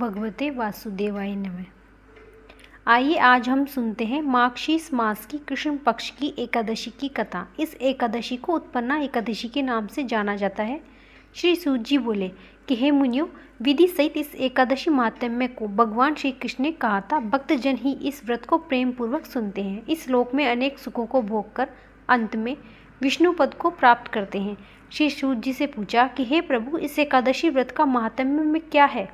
भगवते वासुदेवाय नमः। आइए आज हम सुनते हैं माघशीस मास की कृष्ण पक्ष की एकादशी की कथा। इस एकादशी को उत्पन्ना एकादशी के नाम से जाना जाता है। श्री सूत जी बोले कि हे मुनियों, विधि सहित इस एकादशी महात्म्य को भगवान श्री कृष्ण ने कहा था। भक्तजन ही इस व्रत को प्रेम पूर्वक सुनते हैं। इस लोक में अनेक सुखों को भोग कर अंत में विष्णु पद को प्राप्त करते हैं। श्री सूत जी से पूछा कि हे प्रभु, इस एकादशी व्रत का महात्म्य में क्या है?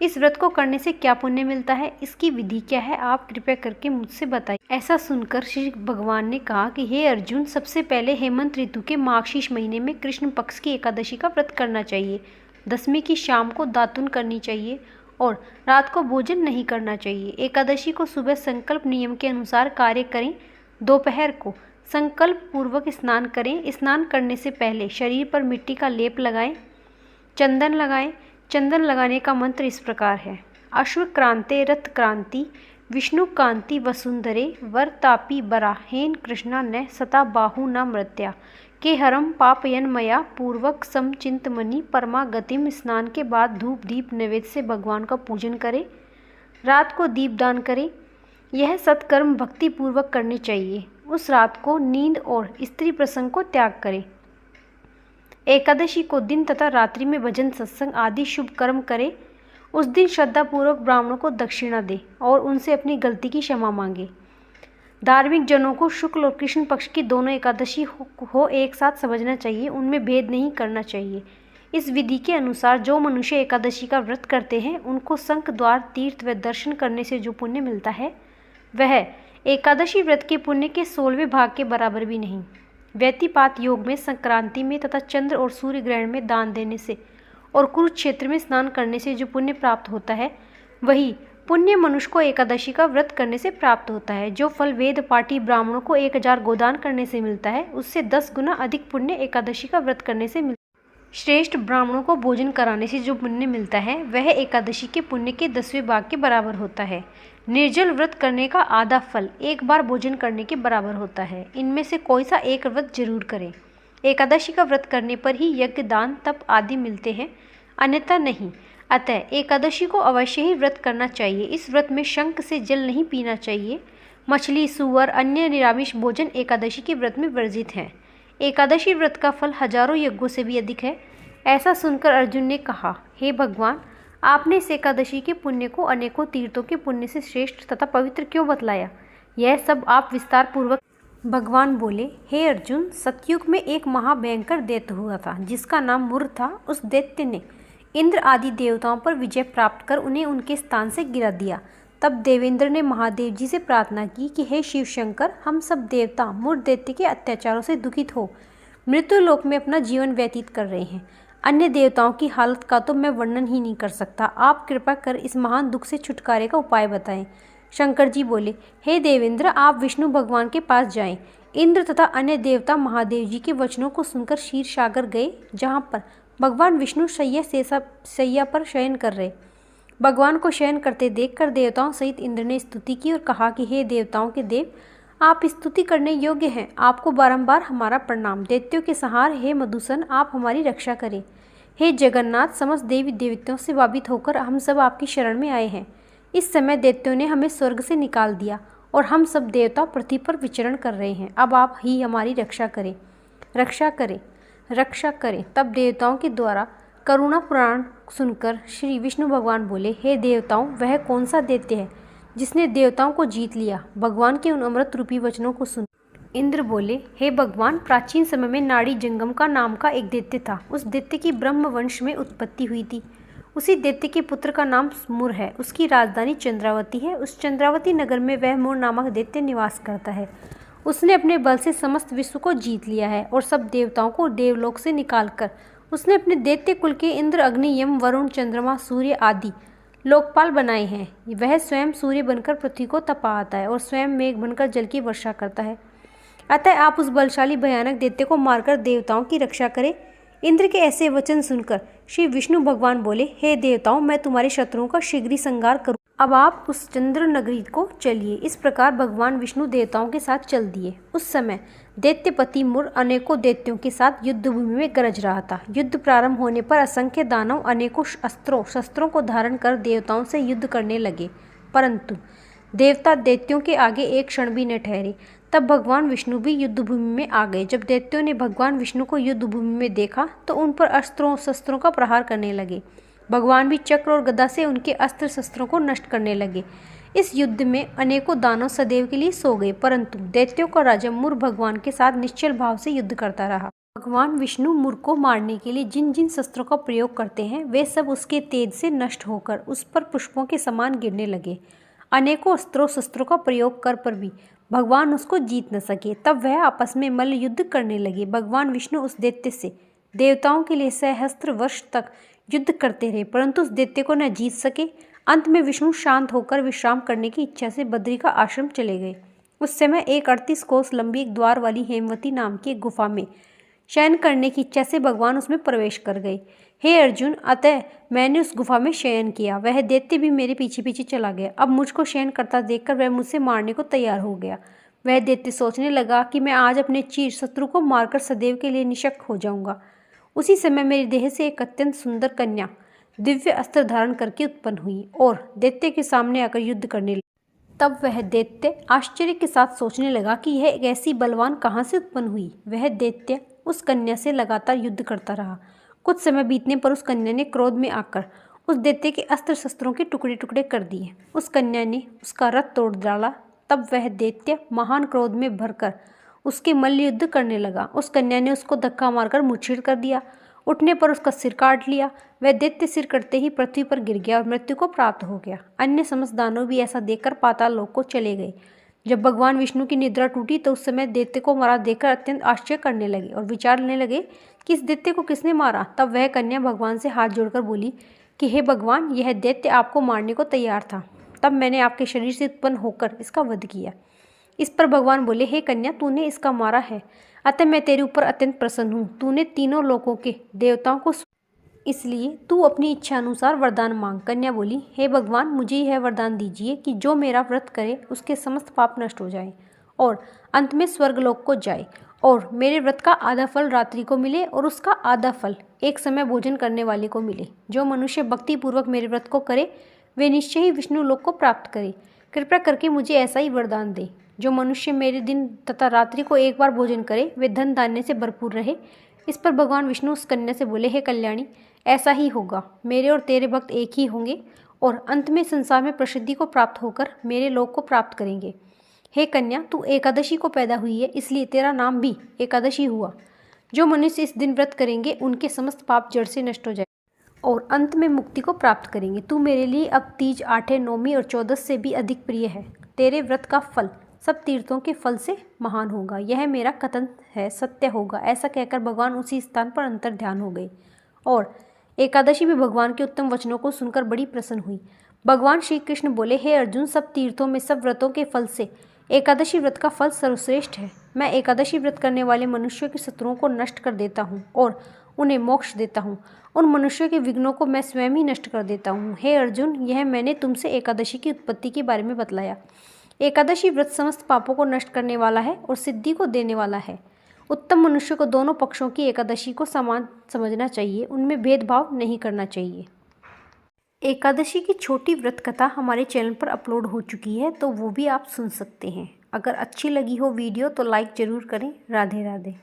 इस व्रत को करने से क्या पुण्य मिलता है? इसकी विधि क्या है? आप कृपया करके मुझसे बताइए। ऐसा सुनकर श्री भगवान ने कहा कि हे अर्जुन, सबसे पहले हेमंत ऋतु के माघशीष महीने में कृष्ण पक्ष की एकादशी का व्रत करना चाहिए। दशमी की शाम को दातुन करनी चाहिए और रात को भोजन नहीं करना चाहिए। एकादशी को सुबह संकल्प नियम के अनुसार कार्य करें। दोपहर को संकल्प पूर्वक स्नान करें। स्नान करने से पहले शरीर पर मिट्टी का लेप लगाएं, चंदन लगाएं। चंदन लगाने का मंत्र इस प्रकार है: अश्व क्रांते रथ क्रांति विष्णु कांति वसुंधरे वरतापी बराहेन कृष्णा न सता बाहु न मृत्या के हरम पापयन मया पूर्वक समचिंतमणि परमा गतिम। स्नान के बाद धूप दीप नैवेद्य से भगवान का पूजन करें। रात को दीपदान करें। यह सत्कर्म भक्ति पूर्वक करने चाहिए। उस रात को नींद और स्त्री प्रसंग को त्याग करें। एकादशी को दिन तथा रात्रि में भजन सत्संग आदि शुभ कर्म करें। उस दिन श्रद्धापूर्वक ब्राह्मणों को दक्षिणा दें और उनसे अपनी गलती की क्षमा मांगे। धार्मिक जनों को शुक्ल और कृष्ण पक्ष की दोनों एकादशी हो एक साथ समझना चाहिए। उनमें भेद नहीं करना चाहिए। इस विधि के अनुसार जो मनुष्य एकादशी का व्रत करते हैं उनको शंख द्वार तीर्थ व दर्शन करने से जो पुण्य मिलता है वह एकादशी व्रत के पुण्य के 16वें भाग के बराबर भी नहीं। व्यतिपात योग में संक्रांति में तथा चंद्र और सूर्य ग्रहण में दान देने से और कुरुक्षेत्र में स्नान करने से जो पुण्य प्राप्त होता है वही पुण्य मनुष्य को एकादशी का व्रत करने से प्राप्त होता है। जो फल वेद पाठी ब्राह्मणों को 1000 गोदान करने से मिलता है उससे 10 गुना अधिक पुण्य एकादशी का व्रत करने से मिलता है। श्रेष्ठ ब्राह्मणों को भोजन कराने से जो पुण्य मिलता है वह एकादशी के पुण्य के 10वें भाग के बराबर होता है। निर्जल व्रत करने का आधा फल एक बार भोजन करने के बराबर होता है। इनमें से कोई सा एक व्रत जरूर करें। एकादशी का व्रत करने पर ही यज्ञ दान तप आदि मिलते हैं, अन्यथा नहीं। अतः एकादशी को अवश्य ही व्रत करना चाहिए। इस व्रत में शंख से जल नहीं पीना चाहिए। मछली सूअर अन्य निरामिष भोजन एकादशी के व्रत में वर्जित है। एकादशी व्रत का फल हजारों यज्ञों से भी अधिक है। ऐसा सुनकर अर्जुन ने कहा, हे भगवान, आपने इस एकादशी के पुण्य को अनेकों तीर्थों के पुण्य से श्रेष्ठ तथा पवित्र क्यों बतलाया? यह सब आप विस्तार पूर्वक। भगवान बोले, हे अर्जुन, सतयुग में एक महाभयंकर दैत्य हुआ था जिसका नाम मुर था। उस दैत्य ने इंद्र आदि देवताओं पर विजय प्राप्त कर उन्हें उनके स्थान से गिरा दिया। तब देवेंद्र ने महादेव जी से प्रार्थना की कि हे शिव शंकर, हम सब देवता मुर दैत्य के अत्याचारों से दुखित हो मृत्यु लोक में अपना जीवन व्यतीत कर रहे हैं। अन्य देवताओं की हालत का तो मैं वर्णन ही नहीं कर सकता। आप कृपा कर इस महान दुख से छुटकारे का उपाय बताएं। शंकर जी बोले, हे देवेंद्र, आप विष्णु भगवान के पास जाएं। इंद्र तथा अन्य देवता महादेव जी के वचनों को सुनकर क्षीर सागर गए, जहाँ पर भगवान विष्णु शैया पर शयन कर रहे। भगवान को शयन करते देखकर देवताओं सहित इंद्र ने स्तुति की और कहा कि हे देवताओं के देव, आप स्तुति करने योग्य हैं। आपको बारंबार हमारा प्रणाम। दैत्यों के संहार हे मधुसन, आप हमारी रक्षा करें। हे जगन्नाथ, समस्त देवी देवताओं से वाबित होकर हम सब आपकी शरण में आए हैं। इस समय दैत्यों ने हमें स्वर्ग से निकाल दिया और हम सब देवता पृथ्वी पर विचरण कर रहे हैं। अब आप ही हमारी रक्षा करें, रक्षा करें, रक्षा करें। तब देवताओं के द्वारा करुणा पुराण सुनकर श्री विष्णु भगवान बोले, हे देवताओं, वह कौन सा दैत्य है जिसने देवताओं को जीत लिया? भगवान के उन अमृत रूपी वचनों को सुन इंद्र बोले, हे भगवान, प्राचीन समय में नाड़ी जंगम का नाम का एक दैत्य था। उस दैत्य की ब्रह्म वंश में उत्पत्ति हुई थी। उसी दैत्य के पुत्र का नाम मुर है। उसकी राजधानी चंद्रावती है। उस चंद्रावती नगर में वह मुर नामक दैत्य निवास करता है। उसने अपने बल से समस्त विश्व को जीत लिया है और सब देवताओं को देवलोक से निकालकर उसने अपने दैत्य कुल के इंद्र, अग्नि, यम, वरुण, चंद्रमा, सूर्य आदि लोकपाल बनाए हैं। वह स्वयं सूर्य बनकर पृथ्वी को तपा आता है और स्वयं मेघ बनकर जल की वर्षा करता है। अतः आप उस बलशाली भयानक दैत्य को मारकर देवताओं की रक्षा करें। इंद्र के ऐसे वचन सुनकर श्री विष्णु भगवान बोले, हे देवताओं, मैं तुम्हारे शत्रुओं का शीघ्र ही संहार करूँ। अब आप उस चंद्र नगरी को चलिए। इस प्रकार भगवान विष्णु देवताओं के साथ चल दिए। उस समय दैत्यपति मुर अनेकों दैत्यों के साथ युद्ध भूमि में गरज रहा था। युद्ध प्रारंभ होने पर असंख्य दानव अनेकों शस्त्रों को धारण कर देवताओं से युद्ध करने लगे, परंतु देवता दैत्यों के आगे एक क्षण भी न ठहरे। तब भगवान विष्णु भी युद्ध भूमि में आ गए। जब दैत्यों ने भगवान विष्णु को युद्ध भूमि में देखा तो उन पर अस्त्रों शस्त्रों का प्रहार करने लगे। भगवान भी चक्र और गदा से उनके अस्त्र शस्त्रों को नष्ट करने लगे। इस युद्ध में अनेकों दानव सदैव के लिए सो गए, परंतु दैत्यों का राजा मुर भगवान के साथ निश्चल भाव से युद्ध करता रहा। भगवान विष्णु मुर को मारने के लिए जिन जिन शस्त्रों का प्रयोग करते हैं वे सब उसके तेज से नष्ट होकर उस पर पुष्पों के समान गिरने लगे। अनेकों अस्त्रों शस्त्रों का प्रयोग कर पर भी भगवान उसको जीत न सके। तब वह आपस में मल्ल युद्ध करने लगे। भगवान विष्णु उस दैत्य से देवताओं के लिए सहस्त्र वर्ष तक युद्ध करते रहे, परंतु उस दैत्य को न जीत सके। अंत में विष्णु शांत होकर विश्राम करने की इच्छा से बद्री का आश्रम चले गए। उस समय एक 38 कोस लंबी एक द्वार वाली हेमवती नाम की एक गुफा में शयन करने की इच्छा से भगवान उसमें प्रवेश कर गए। हे अर्जुन, अतः मैंने उस गुफा में शयन किया। वह दैत्य भी मेरे पीछे पीछे चला गया। अब मुझको शयन करता देखकर वह मुझसे मारने को तैयार हो गया। वह दैत्य सोचने लगा कि मैं आज अपने चीर शत्रु को मारकर सदैव के लिए निशक्त हो जाऊंगा। उसी समय मेरी देह से एक अत्यंत सुंदर कन्या दिव्य अस्त्र धारण करके उत्पन्न हुई और दैत्य के सामने आकर युद्ध करने लगी। तब वह दैत्य आश्चर्य के साथ सोचने लगा कि यह एक ऐसी बलवान कहाँ से उत्पन्न हुई। वह दैत्य उस कन्या से लगातार युद्ध करता रहा। कुछ समय बीतने पर उस कन्या ने क्रोध में आकर उस दैत्य के अस्त्र शस्त्रों के टुकड़े टुकड़े कर दिए। उस कन्या ने उसका रथ तोड़ डाला। तब वह दैत्य महान क्रोध में भरकर उसके मल्ल युद्ध करने लगा। उस कन्या ने उसको धक्का मारकर मूर्छित कर दिया। उठने पर उसका सिर काट लिया। वह दैत्य सिर कटते ही पृथ्वी पर गिर गया और मृत्यु को प्राप्त हो गया। अन्य समस्त दानव भी ऐसा देखकर पाताल लोक को चले गए। जब भगवान विष्णु की निद्रा टूटी तो उस समय दैत्य को मारा देखकर अत्यंत आश्चर्य करने लगे और विचारने लगे कि इस दैत्य को किसने मारा। तब वह कन्या भगवान से हाथ जोड़कर बोली कि हे भगवान, यह दैत्य आपको मारने को तैयार था। तब मैंने आपके शरीर से उत्पन्न होकर इसका वध किया। इस पर भगवान बोले, हे कन्या, तूने इसका मारा है, अतः मैं तेरे ऊपर अत्यंत प्रसन्न हूँ। तूने तीनों लोकों के देवताओं को, इसलिए तू अपनी इच्छा अनुसार वरदान मांग। कन्या बोली, हे भगवान, मुझे यह वरदान दीजिए कि जो मेरा व्रत करे उसके समस्त पाप नष्ट हो जाए और अंत में स्वर्गलोक को जाए और मेरे व्रत का आधा फल रात्रि को मिले और उसका आधा फल एक समय भोजन करने वाले को मिले। जो मनुष्य भक्तिपूर्वक मेरे व्रत को करे वे निश्चय ही विष्णु लोक को प्राप्त करे। कृपया करके मुझे ऐसा ही वरदान दे। जो मनुष्य मेरे दिन तथा रात्रि को एक बार भोजन करे वे धन धान्य से भरपूर रहे। इस पर भगवान विष्णु उस कन्या से बोले, हे कल्याणी, ऐसा ही होगा। मेरे और तेरे भक्त एक ही होंगे और अंत में संसार में प्रसिद्धि को प्राप्त होकर मेरे लोक को प्राप्त करेंगे। हे कन्या, तू एकादशी को पैदा हुई है, इसलिए तेरा नाम भी एकादशी हुआ। जो मनुष्य इस दिन व्रत करेंगे उनके समस्त पाप जड़ से नष्ट हो जाए और अंत में मुक्ति को प्राप्त करेंगे। तू मेरे लिए अब तीज, आठे, नौमी और 14 से भी अधिक प्रिय है। तेरे व्रत का फल सब तीर्थों के फल से महान होगा। यह मेरा कथन है, सत्य होगा। ऐसा कहकर भगवान उसी स्थान पर अंतर ध्यान हो गए और एकादशी में भगवान के उत्तम वचनों को सुनकर बड़ी प्रसन्न हुई। भगवान श्री कृष्ण बोले, हे अर्जुन, सब तीर्थों में सब व्रतों के फल से एकादशी व्रत का फल सर्वश्रेष्ठ है। मैं एकादशी व्रत करने वाले मनुष्यों के शत्रुओं को नष्ट कर देता हूँ और उन्हें मोक्ष देता हूँ। उन मनुष्यों के विघ्नों को मैं स्वयं ही नष्ट कर देता हूँ। हे अर्जुन, यह मैंने तुमसे एकादशी की उत्पत्ति के बारे में बतलाया। एकादशी व्रत समस्त पापों को नष्ट करने वाला है और सिद्धि को देने वाला है। उत्तम मनुष्य को दोनों पक्षों की एकादशी को समान समझना चाहिए, उनमें भेदभाव नहीं करना चाहिए। एकादशी की छोटी व्रत कथा हमारे चैनल पर अपलोड हो चुकी है, तो वो भी आप सुन सकते हैं। अगर अच्छी लगी हो वीडियो तो लाइक ज़रूर करें। राधे राधे।